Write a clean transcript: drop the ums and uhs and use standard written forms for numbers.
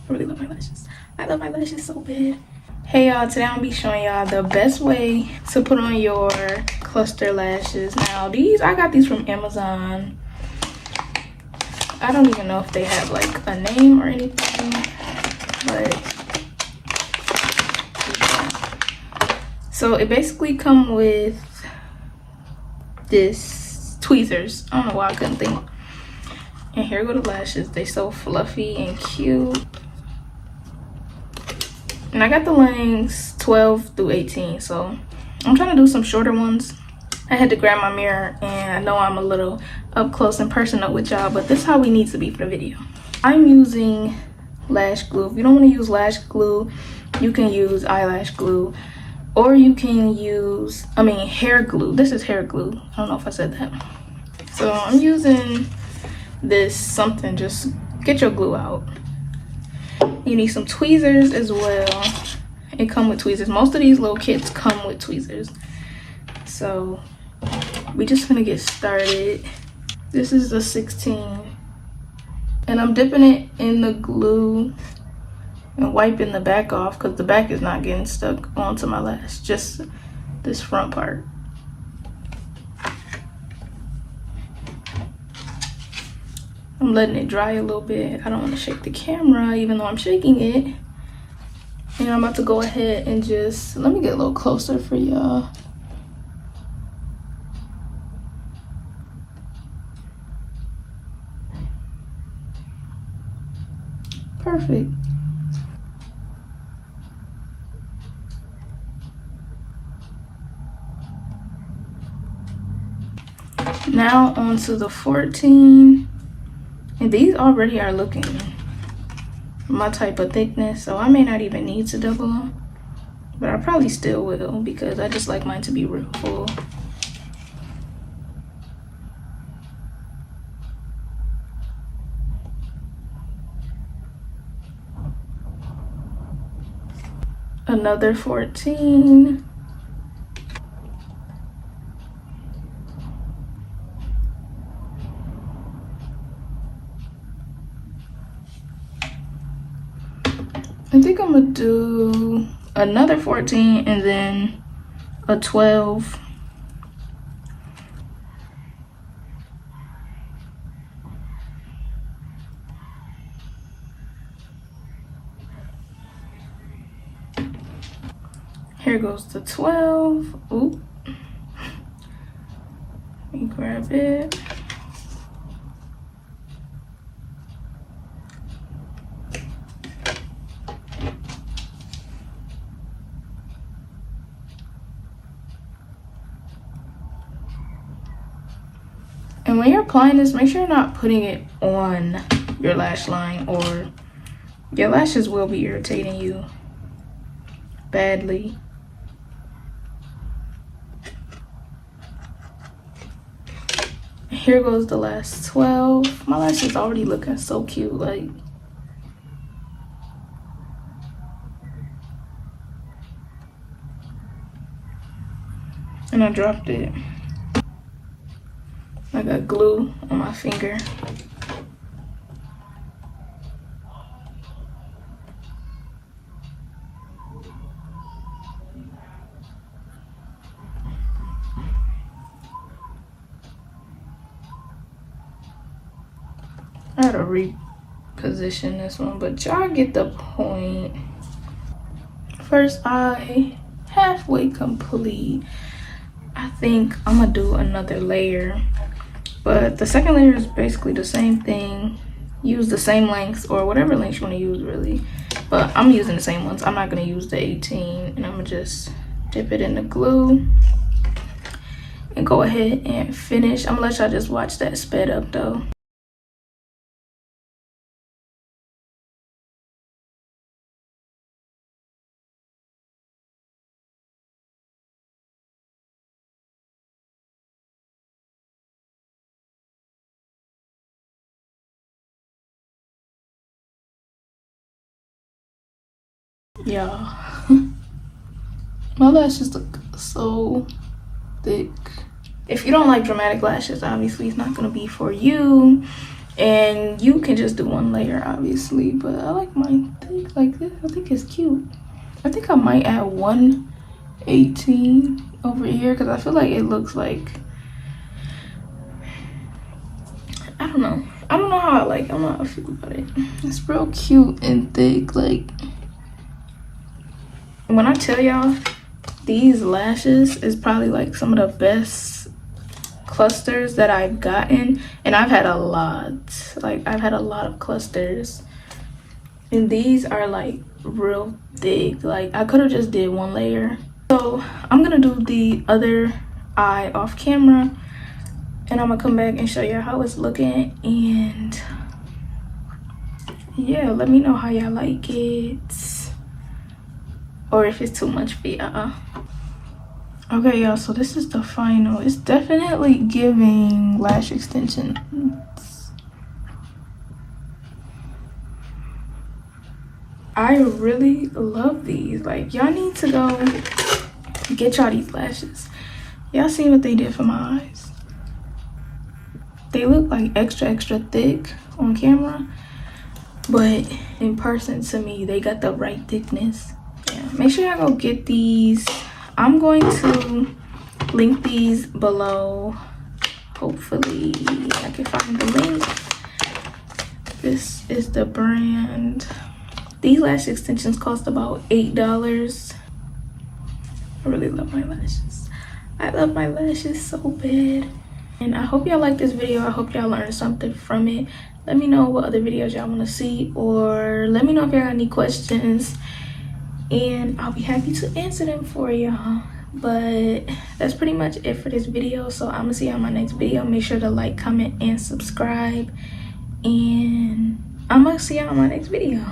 I really love my lashes. I love my lashes so bad. Hey y'all, today I'm gonna be showing y'all the best way to put on your cluster lashes. Now these, I got these from Amazon. I don't even know if they have like a name or anything, but yeah. So it basically come with this tweezers. I don't know why I couldn't think. And here go the lashes. They so fluffy and cute. And I got the lengths 12 through 18, so I'm trying to do some shorter ones. I had to grab my mirror, and I know I'm a little up close and personal with y'all, but this is how we need to be for the video. I'm using lash glue. If you don't want to use lash glue, you can use eyelash glue, or you can use, hair glue. This is hair glue. I don't know if I said that. So I'm using this something, just get your glue out. You need some tweezers as well. It come with tweezers. Most of these little kits come with tweezers. So we just gonna get started. This is the 16. And I'm dipping it in the glue and wiping the back off because the back is not getting stuck onto my lash, just this front part. I'm letting it dry a little bit. I don't want to shake the camera even though I'm shaking it. And I'm about to go ahead and just, let me get a little closer for y'all. Perfect. Now onto the 14. And these already are looking my type of thickness, so I may not even need to double them, but I probably still will because I just like mine to be real full. Another 14. I think I'm gonna do another 14 and then a 12. Here goes the 12. Oop. Let me grab it. And when you're applying this, make sure you're not putting it on your lash line or your lashes will be irritating you badly. Here goes the last 12. My lash is already looking so cute, like. And I dropped it. I got glue on my finger. I gotta reposition this one, but y'all get the point. First eye, halfway complete. I think I'm gonna do another layer, but the second layer is basically the same thing. Use the same lengths or whatever lengths you want to use, really, but I'm using the same ones. I'm not gonna use the 18, and I'm gonna just dip it in the glue and go ahead and finish. I'm gonna let y'all just watch that sped up though. Y'all, my lashes look so thick. If you don't like dramatic lashes, obviously it's not gonna be for you. And you can just do one layer, obviously, but I like mine thick like this. I think it's cute. I think I might add 118 over here because I feel like it looks like, I don't know how I like. I don't know how I feel about it. It's real cute and thick. Like, when I tell y'all, these lashes is probably like some of the best clusters that I've gotten, and I've had a lot. Like, I've had a lot of clusters, and these are like real thick. Like, I could have just did one layer. So I'm gonna do the other eye off camera, and I'm gonna come back and show you how it's looking. And yeah, let me know how y'all like it, or if it's too much for y'all. Okay, y'all, so this is the final. It's definitely giving lash extensions. I really love these. Like, y'all need to go get y'all these lashes. Y'all seen what they did for my eyes? They look like extra thick on camera, but in person, to me, they got the right thickness. Yeah, make sure y'all go get these. I'm going to link these below. Hopefully I can find the link. This is the brand. These lash extensions cost about $8. I really love my lashes. I love my lashes so bad. And I hope y'all like this video. I hope y'all learned something from it. Let me know what other videos y'all want to see, or let me know if y'all got any questions, and I'll be happy to answer them for y'all. But that's pretty much it for this video. So I'm gonna see y'all in my next video. Make sure to like, comment, and subscribe, and I'm gonna see y'all in my next video.